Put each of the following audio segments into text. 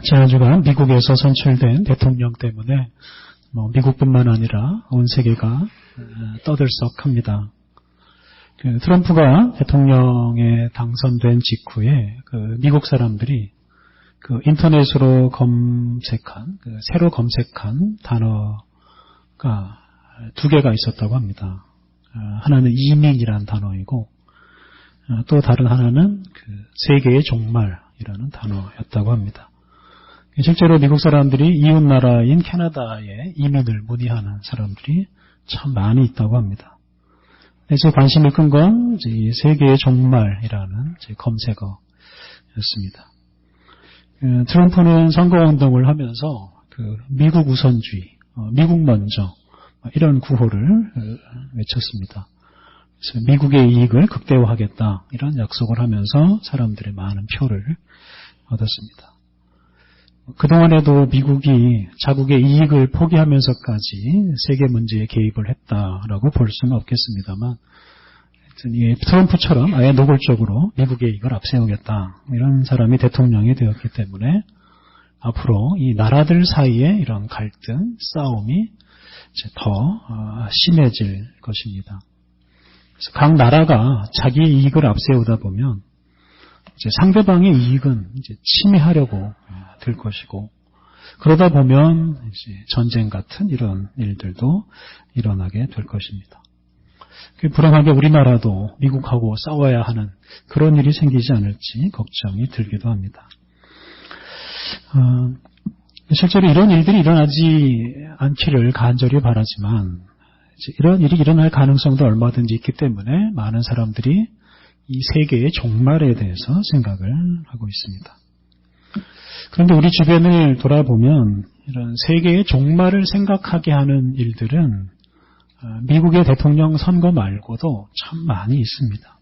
지난 주간 미국에서 선출된 대통령 때문에 미국뿐만 아니라 온 세계가 떠들썩합니다. 트럼프가 대통령에 당선된 직후에 미국 사람들이 인터넷으로 새로 검색한 단어가 두 개가 있었다고 합니다. 하나는 이민이라는 단어이고 또 다른 하나는 세계의 종말이라는 단어였다고 합니다. 실제로 미국 사람들이 이웃 나라인 캐나다에 이민을 문의하는 사람들이 참 많이 있다고 합니다. 제 관심을 끈 건 세계의 종말이라는 검색어였습니다. 트럼프는 선거운동을 하면서 미국 우선주의, 미국 먼저 이런 구호를 외쳤습니다. 그래서 미국의 이익을 극대화하겠다 이런 약속을 하면서 사람들의 많은 표를 얻었습니다. 그동안에도 미국이 자국의 이익을 포기하면서까지 세계 문제에 개입을 했다라고 볼 수는 없겠습니다만 트럼프처럼 아예 노골적으로 미국의 이익을 앞세우겠다 이런 사람이 대통령이 되었기 때문에 앞으로 이 나라들 사이에 이런 갈등, 싸움이 더 심해질 것입니다. 그래서 각 나라가 자기의 이익을 앞세우다 보면 상대방의 이익은 침해하려고 될 것이고 그러다 보면 전쟁 같은 이런 일들도 일어나게 될 것입니다. 불안하게 우리나라도 미국하고 싸워야 하는 그런 일이 생기지 않을지 걱정이 들기도 합니다. 실제로 이런 일들이 일어나지 않기를 간절히 바라지만 이런 일이 일어날 가능성도 얼마든지 있기 때문에 많은 사람들이 이 세계의 종말에 대해서 생각을 하고 있습니다. 그런데 우리 주변을 돌아보면 이런 세계의 종말을 생각하게 하는 일들은 미국의 대통령 선거 말고도 참 많이 있습니다.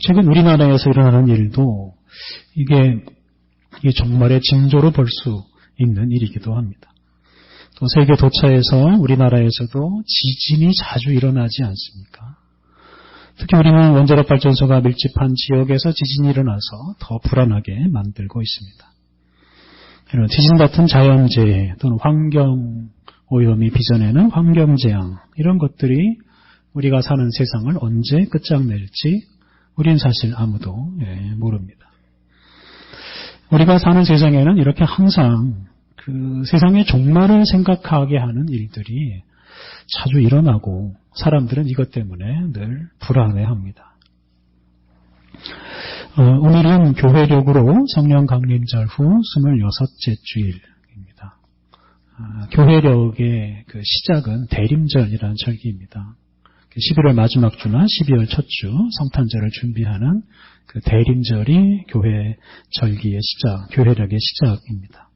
최근 우리나라에서 일어나는 일도 이게 종말의 징조로 볼 수 있는 일이기도 합니다. 또 세계 도처에서 우리나라에서도 지진이 자주 일어나지 않습니까? 특히 우리는 원자력 발전소가 밀집한 지역에서 지진이 일어나서 더 불안하게 만들고 있습니다. 이런 지진 같은 자연재해 또는 환경오염이 빚어내는 환경재앙 이런 것들이 우리가 사는 세상을 언제 끝장낼지 우린 사실 아무도 모릅니다. 우리가 사는 세상에는 이렇게 항상 세상의 종말을 생각하게 하는 일들이 자주 일어나고 사람들은 이것 때문에 늘 불안해합니다. 오늘은 교회력으로 성령 강림절 후 26째 주일입니다. 교회력의 시작은 대림절이라는 절기입니다. 11월 마지막 주나 12월 첫 주 성탄절을 준비하는 대림절이 교회 절기의 시작, 교회력의 시작입니다.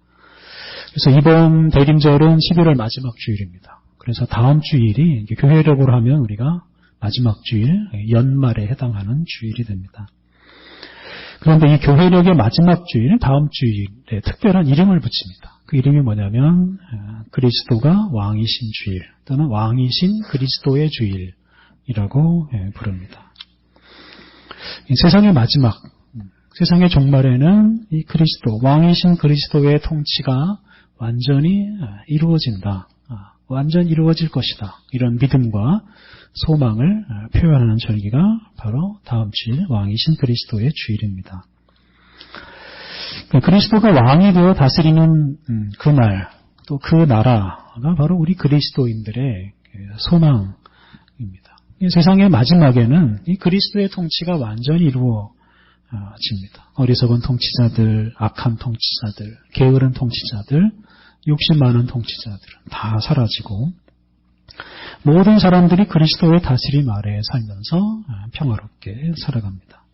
그래서 이번 대림절은 11월 마지막 주일입니다. 그래서 다음 주일이 교회력으로 하면 우리가 마지막 주일, 연말에 해당하는 주일이 됩니다. 그런데 이 교회력의 마지막 주일, 다음 주일에 특별한 이름을 붙입니다. 그 이름이 뭐냐면 그리스도가 왕이신 주일 또는 왕이신 그리스도의 주일이라고 부릅니다. 이 세상의 마지막, 세상의 종말에는 이 그리스도, 왕이신 그리스도의 통치가 완전히 이루어진다. 완전 이루어질 것이다. 이런 믿음과 소망을 표현하는 절기가 바로 다음 주일 왕이신 그리스도의 주일입니다. 그리스도가 왕이 되어 다스리는 그날, 또 그 나라가 바로 우리 그리스도인들의 소망입니다. 세상의 마지막에는 이 그리스도의 통치가 완전히 이루어집니다. 어리석은 통치자들, 악한 통치자들, 게으른 통치자들, 욕심 많은 통치자들은 다 사라지고 모든 사람들이 그리스도의 다스림 아래에 살면서 평화롭게 살아갑니다.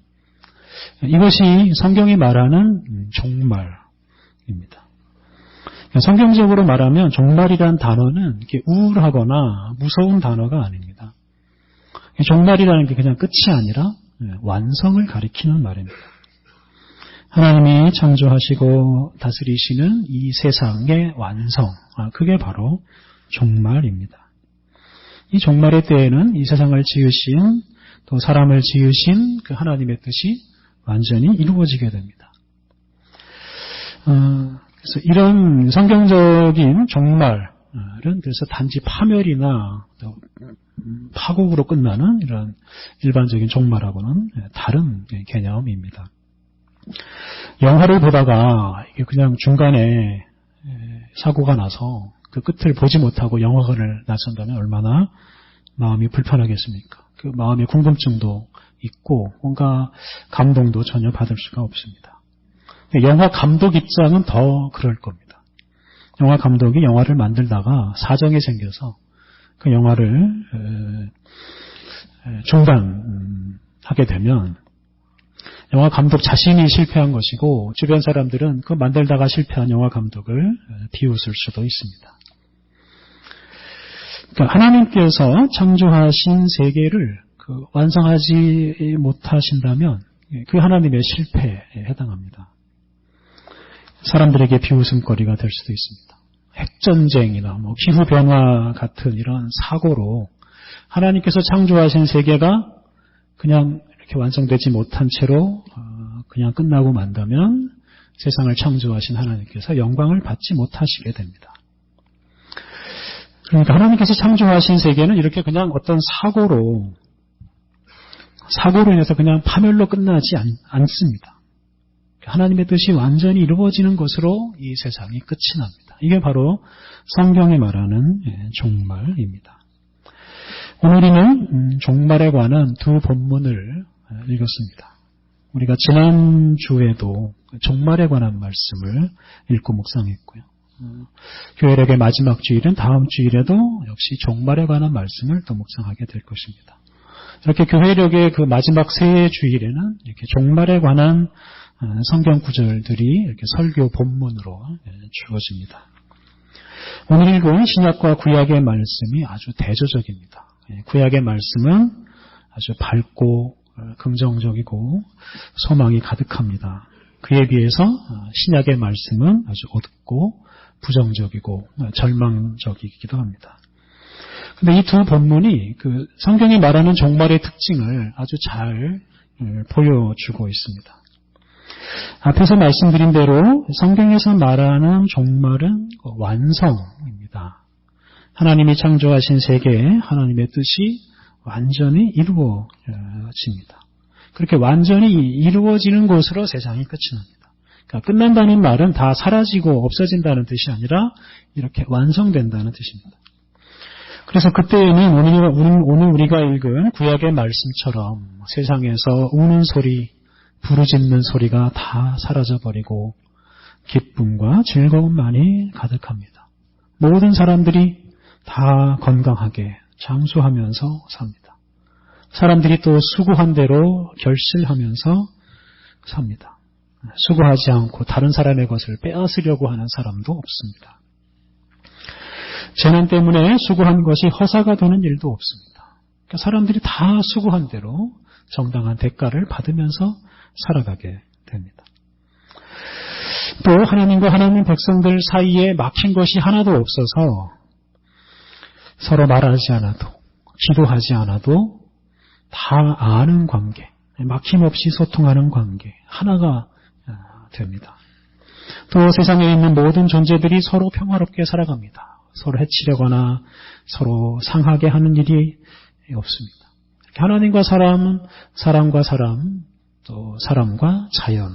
이것이 성경이 말하는 종말입니다. 성경적으로 말하면 종말이라는 단어는 이렇게 우울하거나 무서운 단어가 아닙니다. 종말이라는 게 그냥 끝이 아니라 완성을 가리키는 말입니다. 하나님이 창조하시고 다스리시는 이 세상의 완성, 그게 바로 종말입니다. 이 종말의 때에는 이 세상을 지으신 또 사람을 지으신 그 하나님의 뜻이 완전히 이루어지게 됩니다. 그래서 이런 성경적인 종말은 그래서 단지 파멸이나 파국으로 끝나는 이런 일반적인 종말하고는 다른 개념입니다. 영화를 보다가 이게 그냥 중간에 사고가 나서 그 끝을 보지 못하고 영화관을 나선다면 얼마나 마음이 불편하겠습니까? 그 마음의 궁금증도 있고 뭔가 감동도 전혀 받을 수가 없습니다. 영화 감독 입장은 더 그럴 겁니다. 영화 감독이 영화를 만들다가 사정이 생겨서 그 영화를 중단하게 되면 영화 감독 자신이 실패한 것이고 주변 사람들은 그 만들다가 실패한 영화 감독을 비웃을 수도 있습니다. 그러니까 하나님께서 창조하신 세계를 완성하지 못하신다면 그 하나님의 실패에 해당합니다. 사람들에게 비웃음거리가 될 수도 있습니다. 핵전쟁이나 기후변화 같은 이런 사고로 하나님께서 창조하신 세계가 그냥 이렇게 완성되지 못한 채로 그냥 끝나고 만다면 세상을 창조하신 하나님께서 영광을 받지 못하시게 됩니다. 그러니까 하나님께서 창조하신 세계는 이렇게 그냥 어떤 사고로 인해서 그냥 파멸로 끝나지 않습니다. 하나님의 뜻이 완전히 이루어지는 것으로 이 세상이 끝이 납니다. 이게 바로 성경이 말하는 종말입니다. 오늘 우리는 종말에 관한 두 본문을 읽었습니다. 우리가 지난주에도 종말에 관한 말씀을 읽고 묵상했고요. 교회력의 마지막 주일은 다음 주일에도 역시 종말에 관한 말씀을 또 묵상하게 될 것입니다. 이렇게 교회력의 그 마지막 세 주일에는 이렇게 종말에 관한 성경 구절들이 이렇게 설교 본문으로 주어집니다. 오늘 읽은 신약과 구약의 말씀이 아주 대조적입니다. 구약의 말씀은 아주 밝고 긍정적이고 소망이 가득합니다. 그에 비해서 신약의 말씀은 아주 어둡고 부정적이고 절망적이기도 합니다. 근데 이 두 본문이 그 성경이 말하는 종말의 특징을 아주 잘 보여주고 있습니다. 앞에서 말씀드린 대로 성경에서 말하는 종말은 완성입니다. 하나님이 창조하신 세계에 하나님의 뜻이 완전히 이루어집니다. 그렇게 완전히 이루어지는 것으로 세상이 끝이 납니다. 그러니까 끝난다는 말은 다 사라지고 없어진다는 뜻이 아니라 이렇게 완성된다는 뜻입니다. 그래서 그때에는 오늘 우리가 읽은 구약의 말씀처럼 세상에서 우는 소리, 부르짖는 소리가 다 사라져버리고 기쁨과 즐거움만이 가득합니다. 모든 사람들이 다 건강하게 장수하면서 삽니다. 사람들이 또 수고한 대로 결실하면서 삽니다. 수고하지 않고 다른 사람의 것을 빼앗으려고 하는 사람도 없습니다. 재난 때문에 수고한 것이 허사가 되는 일도 없습니다. 그러니까 사람들이 다 수고한 대로 정당한 대가를 받으면서 살아가게 됩니다. 또 하나님과 하나님 백성들 사이에 막힌 것이 하나도 없어서 서로 말하지 않아도 기도하지 않아도 다 아는 관계, 막힘없이 소통하는 관계 하나가 됩니다. 또 세상에 있는 모든 존재들이 서로 평화롭게 살아갑니다. 서로 해치려거나 서로 상하게 하는 일이 없습니다. 하나님과 사람은 사람과 사람, 또 사람과 자연이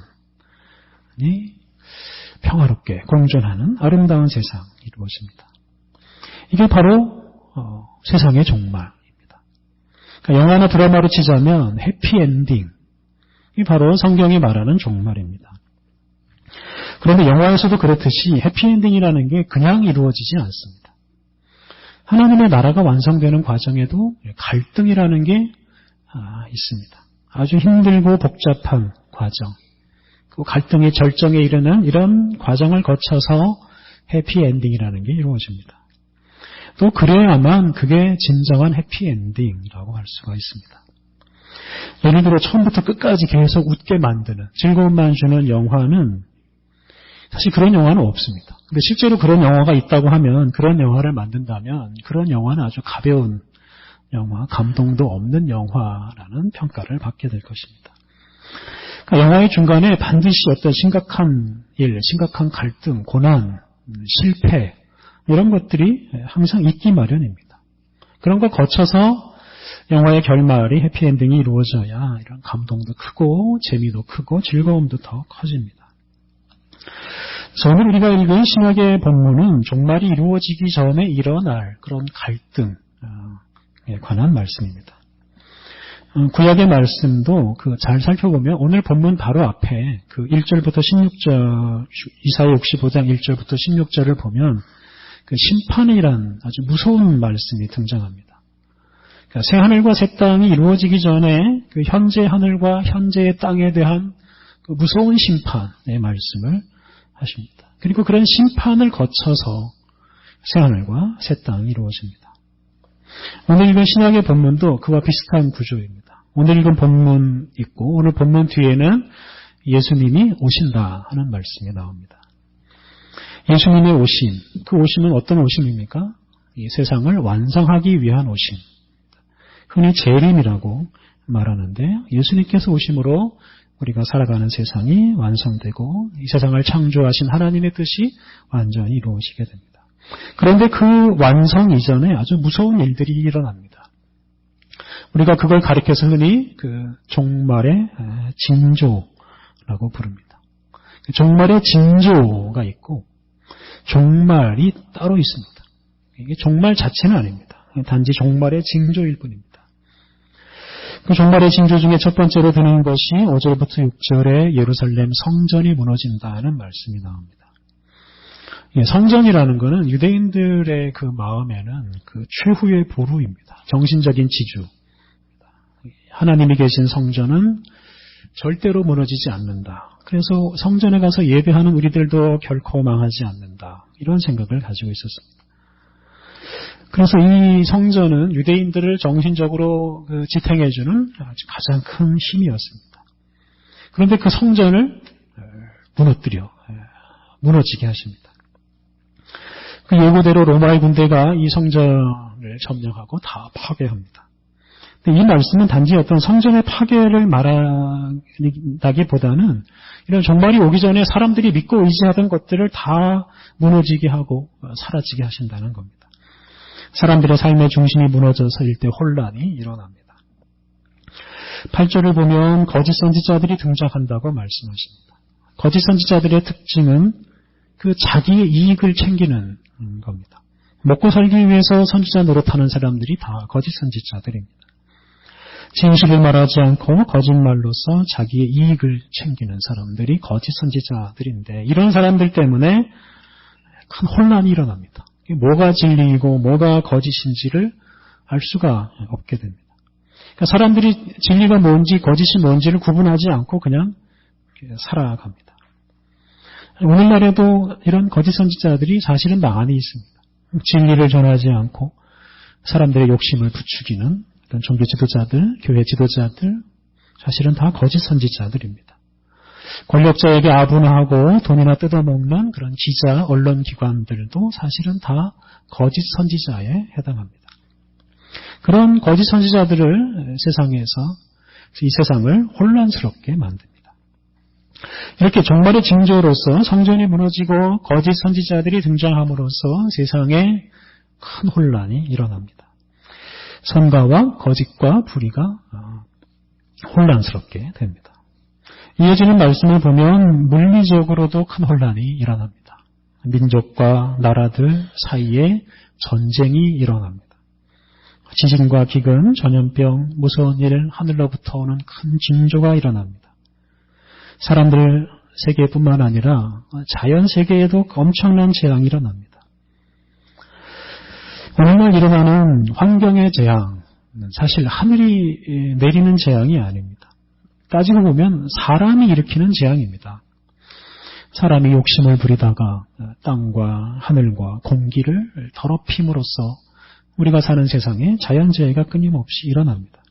평화롭게 공존하는 아름다운 세상이 이루어집니다. 이게 바로 세상의 종말입니다. 그러니까 영화나 드라마로 치자면 해피엔딩이 바로 성경이 말하는 종말입니다. 그런데 영화에서도 그렇듯이 해피엔딩이라는 게 그냥 이루어지지 않습니다. 하나님의 나라가 완성되는 과정에도 갈등이라는 게 있습니다. 아주 힘들고 복잡한 과정, 그 갈등의 절정에 이르는 이런 과정을 거쳐서 해피엔딩이라는 게 이루어집니다. 또 그래야만 그게 진정한 해피엔딩이라고 할 수가 있습니다. 예를 들어 처음부터 끝까지 계속 웃게 만드는, 즐거움만 주는 영화는 사실 그런 영화는 없습니다. 근데 실제로 그런 영화가 있다고 하면, 그런 영화를 만든다면 그런 영화는 아주 가벼운 영화, 감동도 없는 영화라는 평가를 받게 될 것입니다. 영화의 중간에 반드시 어떤 심각한 일, 심각한 갈등, 고난, 실패 이런 것들이 항상 있기 마련입니다. 그런 걸 거쳐서 영화의 결말이 해피엔딩이 이루어져야 이런 감동도 크고 재미도 크고 즐거움도 더 커집니다. 오늘 우리가 읽은 신약의 본문은 종말이 이루어지기 전에 일어날 그런 갈등에 관한 말씀입니다. 구약의 말씀도 잘 살펴보면 오늘 본문 바로 앞에 1절부터 16절, 이사야 65장 1절부터 16절을 보면 심판이란 아주 무서운 말씀이 등장합니다. 그러니까 새 하늘과 새 땅이 이루어지기 전에 현재 하늘과 현재의 땅에 대한 무서운 심판의 말씀을 하십니다. 그리고 그런 심판을 거쳐서 새 하늘과 새 땅이 이루어집니다. 오늘 읽은 신약의 본문도 그와 비슷한 구조입니다. 오늘 읽은 본문 있고 오늘 본문 뒤에는 예수님이 오신다 하는 말씀이 나옵니다. 예수님의 오심, 그 오심은 어떤 오심입니까? 이 세상을 완성하기 위한 오심. 흔히 재림이라고 말하는데 예수님께서 오심으로 우리가 살아가는 세상이 완성되고 이 세상을 창조하신 하나님의 뜻이 완전히 이루어지게 됩니다. 그런데 그 완성 이전에 아주 무서운 일들이 일어납니다. 우리가 그걸 가리켜서 흔히 종말의 징조라고 부릅니다. 종말의 징조가 있고 종말이 따로 있습니다. 이게 종말 자체는 아닙니다. 단지 종말의 징조일 뿐입니다. 그 종말의 징조 중에 첫 번째로 드는 것이 5절부터 6절에 예루살렘 성전이 무너진다는 말씀이 나옵니다. 성전이라는 것은 유대인들의 그 마음에는 최후의 보루입니다. 정신적인 지주. 하나님이 계신 성전은 절대로 무너지지 않는다. 그래서 성전에 가서 예배하는 우리들도 결코 망하지 않는다. 이런 생각을 가지고 있었습니다. 그래서 이 성전은 유대인들을 정신적으로 지탱해주는 가장 큰 힘이었습니다. 그런데 그 성전을 무너지게 하십니다. 그 예고대로 로마의 군대가 이 성전을 점령하고 다 파괴합니다. 근데 이 말씀은 단지 어떤 성전의 파괴를 말하기보다는 이런 종말이 오기 전에 사람들이 믿고 의지하던 것들을 다 무너지게 하고 사라지게 하신다는 겁니다. 사람들의 삶의 중심이 무너져서일 때 혼란이 일어납니다. 8절을 보면 거짓 선지자들이 등장한다고 말씀하십니다. 거짓 선지자들의 특징은 자기의 이익을 챙기는 겁니다. 먹고 살기 위해서 선지자 노릇하는 사람들이 다 거짓 선지자들입니다. 진실을 말하지 않고 거짓말로서 자기의 이익을 챙기는 사람들이 거짓 선지자들인데 이런 사람들 때문에 큰 혼란이 일어납니다. 뭐가 진리이고 뭐가 거짓인지를 알 수가 없게 됩니다. 그러니까 사람들이 진리가 뭔지 거짓이 뭔지를 구분하지 않고 그냥 살아갑니다. 오늘날에도 이런 거짓 선지자들이 사실은 많이 있습니다. 진리를 전하지 않고 사람들의 욕심을 부추기는 이런 종교 지도자들, 교회 지도자들 사실은 다 거짓 선지자들입니다. 권력자에게 아분하고 돈이나 뜯어먹는 그런 기자, 언론기관들도 사실은 다 거짓 선지자에 해당합니다. 그런 거짓 선지자들을 세상에서 이 세상을 혼란스럽게 만듭니다. 이렇게 종말의 징조로서 성전이 무너지고 거짓 선지자들이 등장함으로써 세상에 큰 혼란이 일어납니다. 선과와 거짓과 불의가 혼란스럽게 됩니다. 이어지는 말씀을 보면 물리적으로도 큰 혼란이 일어납니다. 민족과 나라들 사이에 전쟁이 일어납니다. 지진과 기근, 전염병, 무서운 일, 하늘로부터 오는 큰 징조가 일어납니다. 사람들 세계뿐만 아니라 자연 세계에도 엄청난 재앙이 일어납니다. 오늘날 일어나는 환경의 재앙은 사실 하늘이 내리는 재앙이 아닙니다. 따지고 보면 사람이 일으키는 재앙입니다. 사람이 욕심을 부리다가 땅과 하늘과 공기를 더럽힘으로써 우리가 사는 세상에 자연재해가 끊임없이 일어납니다.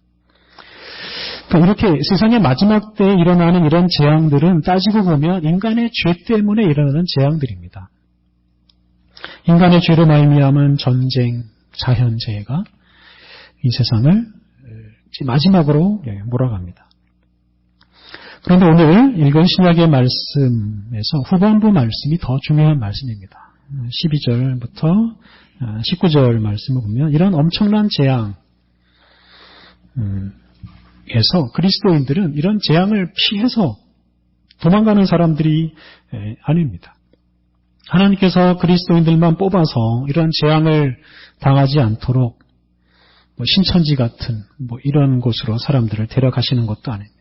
그러니까 이렇게 세상의 마지막 때에 일어나는 이런 재앙들은 따지고 보면 인간의 죄 때문에 일어나는 재앙들입니다. 인간의 죄로 말미암은 전쟁, 자연재해가 이 세상을 마지막으로 몰아갑니다. 그런데 오늘 읽은 신약의 말씀에서 후반부 말씀이 더 중요한 말씀입니다. 12절부터 19절 말씀을 보면 이런 엄청난 재앙에서 그리스도인들은 이런 재앙을 피해서 도망가는 사람들이 아닙니다. 하나님께서 그리스도인들만 뽑아서 이런 재앙을 당하지 않도록 신천지 같은 이런 곳으로 사람들을 데려가시는 것도 아닙니다.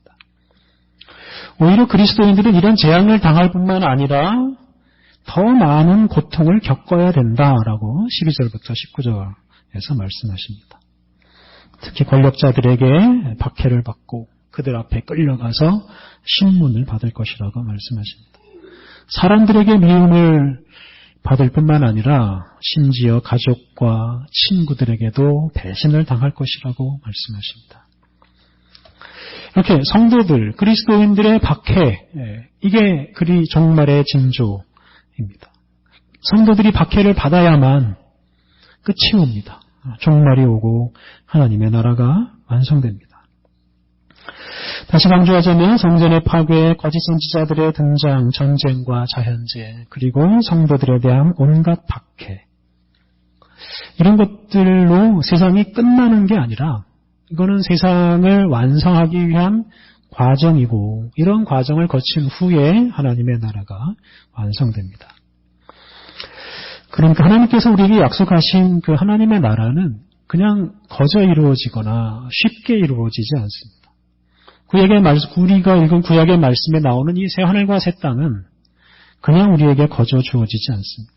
오히려 그리스도인들은 이런 재앙을 당할 뿐만 아니라 더 많은 고통을 겪어야 된다라고 12절부터 19절에서 말씀하십니다. 특히 권력자들에게 박해를 받고 그들 앞에 끌려가서 신문을 받을 것이라고 말씀하십니다. 사람들에게 미움을 받을 뿐만 아니라 심지어 가족과 친구들에게도 배신을 당할 것이라고 말씀하십니다. 이렇게 성도들, 그리스도인들의 박해, 이게 그리 종말의 징조입니다. 성도들이 박해를 받아야만 끝이 옵니다. 종말이 오고 하나님의 나라가 완성됩니다. 다시 강조하자면 성전의 파괴, 거짓 선지자들의 등장, 전쟁과 자현재, 그리고 성도들에 대한 온갖 박해, 이런 것들로 세상이 끝나는 게 아니라 이거는 세상을 완성하기 위한 과정이고 이런 과정을 거친 후에 하나님의 나라가 완성됩니다. 그러니까 하나님께서 우리에게 약속하신 그 하나님의 나라는 그냥 거저 이루어지거나 쉽게 이루어지지 않습니다. 우리가 읽은 구약의 말씀에 나오는 이 새 하늘과 새 땅은 그냥 우리에게 거저 주어지지 않습니다.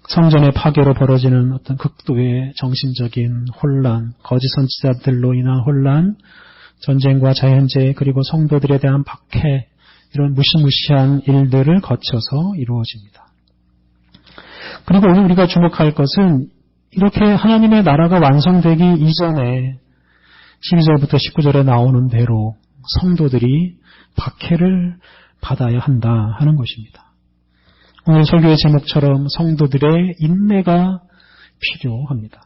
성전의 파괴로 벌어지는 어떤 극도의 정신적인 혼란, 거짓 선지자들로 인한 혼란, 전쟁과 자연재해, 그리고 성도들에 대한 박해, 이런 무시무시한 일들을 거쳐서 이루어집니다. 그리고 오늘 우리가 주목할 것은 이렇게 하나님의 나라가 완성되기 이전에 12절부터 19절에 나오는 대로 성도들이 박해를 받아야 한다 하는 것입니다. 오늘 설교의 제목처럼 성도들의 인내가 필요합니다.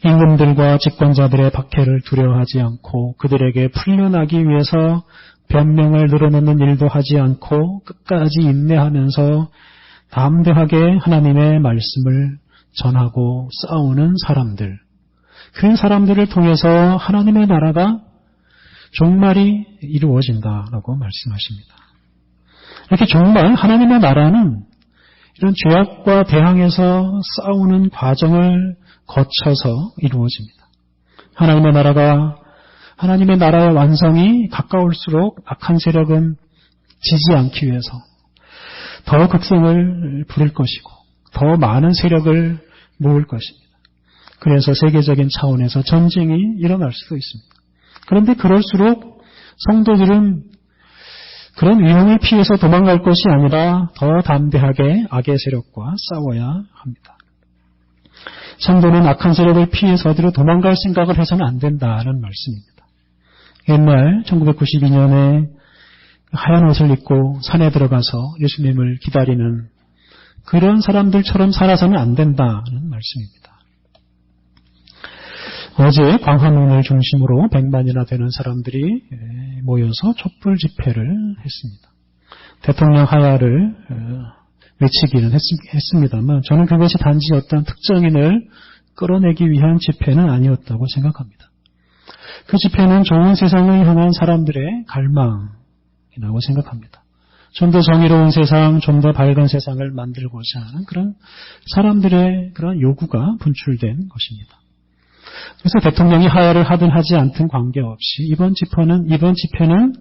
임금들과 집권자들의 박해를 두려워하지 않고 그들에게 풀려나기 위해서 변명을 늘어놓는 일도 하지 않고 끝까지 인내하면서 담대하게 하나님의 말씀을 전하고 싸우는 사람들, 그 사람들을 통해서 하나님의 나라가 종말이 이루어진다라고 말씀하십니다. 이렇게 정말 하나님의 나라는 이런 죄악과 대항해서 싸우는 과정을 거쳐서 이루어집니다. 하나님의 나라의 완성이 가까울수록 악한 세력은 지지 않기 위해서 더 극성을 부릴 것이고 더 많은 세력을 모을 것입니다. 그래서 세계적인 차원에서 전쟁이 일어날 수도 있습니다. 그런데 그럴수록 성도들은 그런 위험을 피해서 도망갈 것이 아니라 더 담대하게 악의 세력과 싸워야 합니다. 성도는 악한 세력을 피해서 어디로 도망갈 생각을 해서는 안 된다는 말씀입니다. 옛날 1992년에 하얀 옷을 입고 산에 들어가서 예수님을 기다리는 그런 사람들처럼 살아서는 안 된다는 말씀입니다. 어제 광화문을 중심으로 100만이나 되는 사람들이 모여서 촛불 집회를 했습니다. 대통령 하야를 외치기는 했습니다만 저는 그것이 단지 어떤 특정인을 끌어내기 위한 집회는 아니었다고 생각합니다. 그 집회는 좋은 세상을 향한 사람들의 갈망이라고 생각합니다. 좀 더 정의로운 세상, 좀 더 밝은 세상을 만들고자 하는 그런 사람들의 그런 요구가 분출된 것입니다. 그래서 대통령이 하야를 하든 하지 않든 관계없이 이번 집회는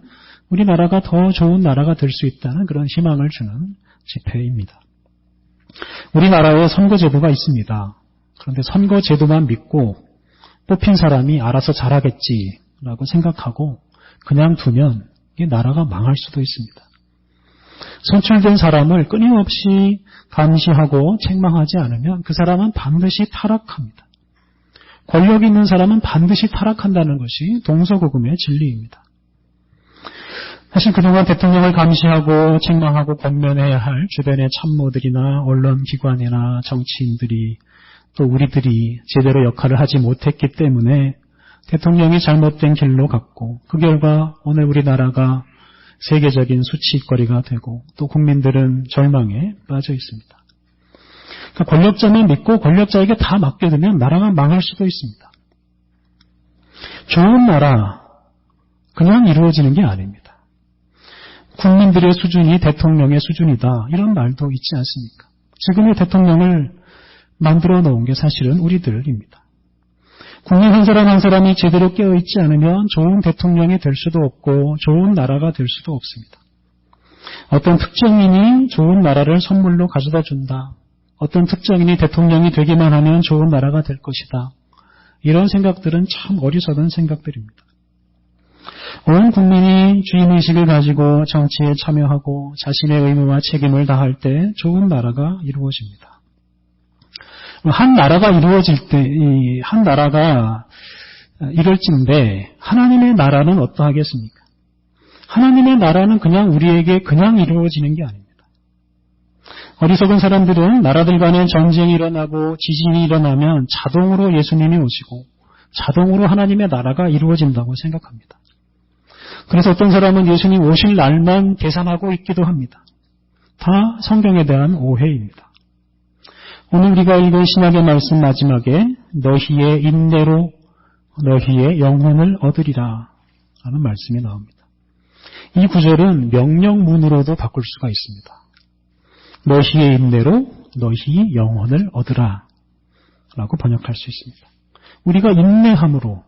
우리나라가 더 좋은 나라가 될 수 있다는 그런 희망을 주는 집회입니다. 우리나라에 선거제도가 있습니다. 그런데 선거제도만 믿고 뽑힌 사람이 알아서 잘하겠지라고 생각하고 그냥 두면 이 나라가 망할 수도 있습니다. 선출된 사람을 끊임없이 감시하고 책망하지 않으면 그 사람은 반드시 타락합니다. 권력 있는 사람은 반드시 타락한다는 것이 동서고금의 진리입니다. 사실 그동안 대통령을 감시하고 책망하고 권면해야 할 주변의 참모들이나 언론기관이나 정치인들이 또 우리들이 제대로 역할을 하지 못했기 때문에 대통령이 잘못된 길로 갔고 그 결과 오늘 우리나라가 세계적인 수치거리가 되고 또 국민들은 절망에 빠져 있습니다. 그러니까 권력자만 믿고 권력자에게 다 맡겨두면 나라가 망할 수도 있습니다. 좋은 나라 그냥 이루어지는 게 아닙니다. 국민들의 수준이 대통령의 수준이다 이런 말도 있지 않습니까? 지금의 대통령을 만들어 놓은 게 사실은 우리들입니다. 국민 한 사람 한 사람이 제대로 깨어있지 않으면 좋은 대통령이 될 수도 없고 좋은 나라가 될 수도 없습니다. 어떤 특정인이 좋은 나라를 선물로 가져다 준다. 어떤 특정인이 대통령이 되기만 하면 좋은 나라가 될 것이다. 이런 생각들은 참 어리석은 생각들입니다. 온 국민이 주인의식을 가지고 정치에 참여하고 자신의 의무와 책임을 다할 때 좋은 나라가 이루어집니다. 한 나라가 이루어질 때, 한 나라가 이럴진데 하나님의 나라는 어떠하겠습니까? 하나님의 나라는 그냥 우리에게 그냥 이루어지는 게 아닙니다. 어리석은 사람들은 나라들 간에 전쟁이 일어나고 지진이 일어나면 자동으로 예수님이 오시고 자동으로 하나님의 나라가 이루어진다고 생각합니다. 그래서 어떤 사람은 예수님 오실 날만 계산하고 있기도 합니다. 다 성경에 대한 오해입니다. 오늘 우리가 읽은 신약의 말씀 마지막에 너희의 인내로 너희의 영혼을 얻으리라 라는 말씀이 나옵니다. 이 구절은 명령문으로도 바꿀 수가 있습니다. 너희의 인내로 너희 영혼을 얻으라 라고 번역할 수 있습니다. 우리가 인내함으로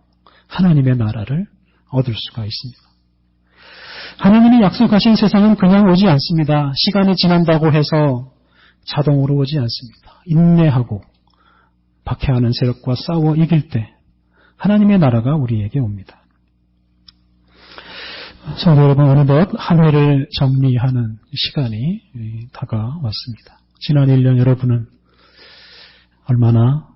하나님의 나라를 얻을 수가 있습니다. 하나님이 약속하신 세상은 그냥 오지 않습니다. 시간이 지난다고 해서 자동으로 오지 않습니다. 인내하고 박해하는 세력과 싸워 이길 때 하나님의 나라가 우리에게 옵니다. 성도 여러분, 어느덧 한 해를 정리하는 시간이 다가왔습니다. 지난 1년 여러분은 얼마나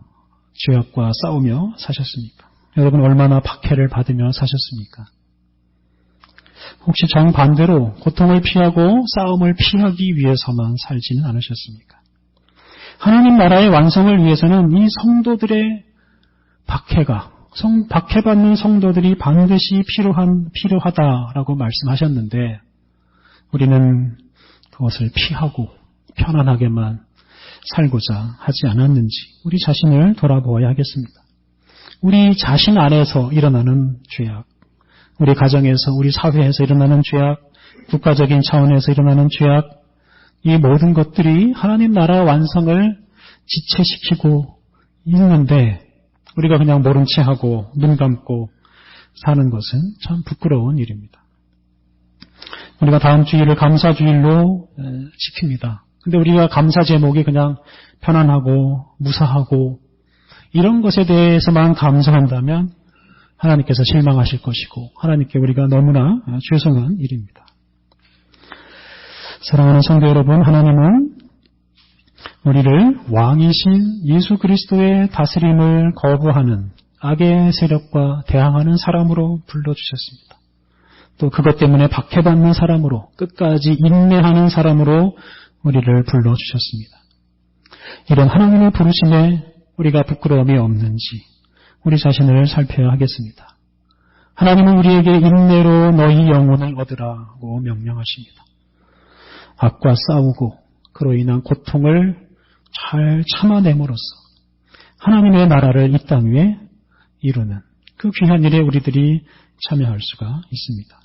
죄악과 싸우며 사셨습니까? 여러분 얼마나 박해를 받으며 사셨습니까? 혹시 정반대로 고통을 피하고 싸움을 피하기 위해서만 살지는 않으셨습니까? 하나님 나라의 완성을 위해서는 이 성도들의 박해받는 성도들이 반드시 필요하다라고 말씀하셨는데 우리는 그것을 피하고 편안하게만 살고자 하지 않았는지 우리 자신을 돌아보아야 하겠습니다. 우리 자신 안에서 일어나는 죄악, 우리 가정에서, 우리 사회에서 일어나는 죄악, 국가적인 차원에서 일어나는 죄악, 이 모든 것들이 하나님 나라 완성을 지체시키고 있는데 우리가 그냥 모른 채 하고 눈 감고 사는 것은 참 부끄러운 일입니다. 우리가 다음 주일을 감사주일로 지킵니다. 근데 우리가 감사 제목이 그냥 편안하고 무사하고 이런 것에 대해서만 감사한다면 하나님께서 실망하실 것이고 하나님께 우리가 너무나 죄송한 일입니다. 사랑하는 성도 여러분, 하나님은 우리를 왕이신 예수 그리스도의 다스림을 거부하는 악의 세력과 대항하는 사람으로 불러주셨습니다. 또 그것 때문에 박해받는 사람으로 끝까지 인내하는 사람으로 우리를 불러주셨습니다. 이런 하나님의 부르심에 우리가 부끄러움이 없는지 우리 자신을 살펴야 하겠습니다. 하나님은 우리에게 인내로 너희 영혼을 얻으라고 명령하십니다. 악과 싸우고 그로 인한 고통을 잘 참아냄으로써 하나님의 나라를 이 땅 위에 이루는 그 귀한 일에 우리들이 참여할 수가 있습니다.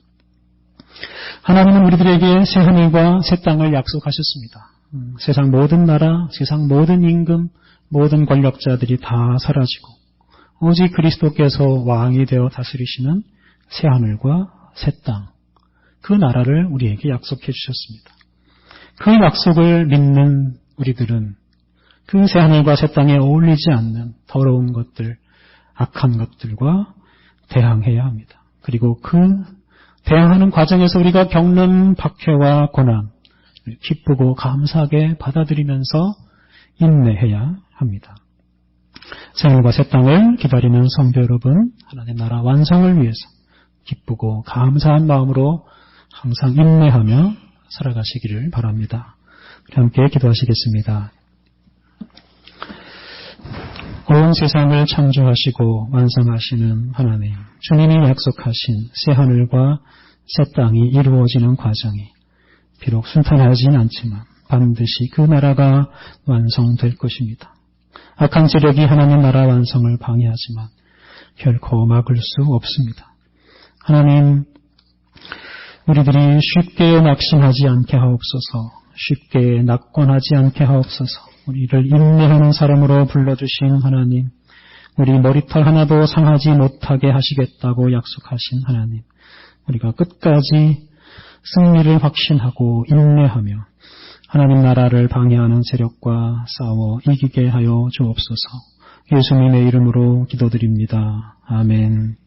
하나님은 우리들에게 새 하늘과 새 땅을 약속하셨습니다. 세상 모든 나라, 세상 모든 임금, 모든 권력자들이 다 사라지고 오직 그리스도께서 왕이 되어 다스리시는 새 하늘과 새 땅, 그 나라를 우리에게 약속해 주셨습니다. 그 약속을 믿는 우리들은 그 새 하늘과 새 땅에 어울리지 않는 더러운 것들, 악한 것들과 대항해야 합니다. 그리고 그 대항하는 과정에서 우리가 겪는 박해와 고난, 기쁘고 감사하게 받아들이면서 인내해야 합니다. 새 하늘과 새 땅을 기다리는 성도 여러분, 하나님 나라 완성을 위해서 기쁘고 감사한 마음으로 항상 인내하며 살아가시기를 바랍니다. 함께 기도하시겠습니다. 온 세상을 창조하시고 완성하시는 하나님, 주님이 약속하신 새 하늘과 새 땅이 이루어지는 과정이 비록 순탄하진 않지만 반드시 그 나라가 완성될 것입니다. 악한 세력이 하나님 나라 완성을 방해하지만 결코 막을 수 없습니다. 하나님, 우리들이 쉽게 낙심하지 않게 하옵소서, 쉽게 낙관하지 않게 하옵소서. 우리를 인내하는 사람으로 불러주신 하나님, 우리 머리털 하나도 상하지 못하게 하시겠다고 약속하신 하나님, 우리가 끝까지 승리를 확신하고 인내하며 하나님 나라를 방해하는 세력과 싸워 이기게 하여 주옵소서. 예수님의 이름으로 기도드립니다. 아멘.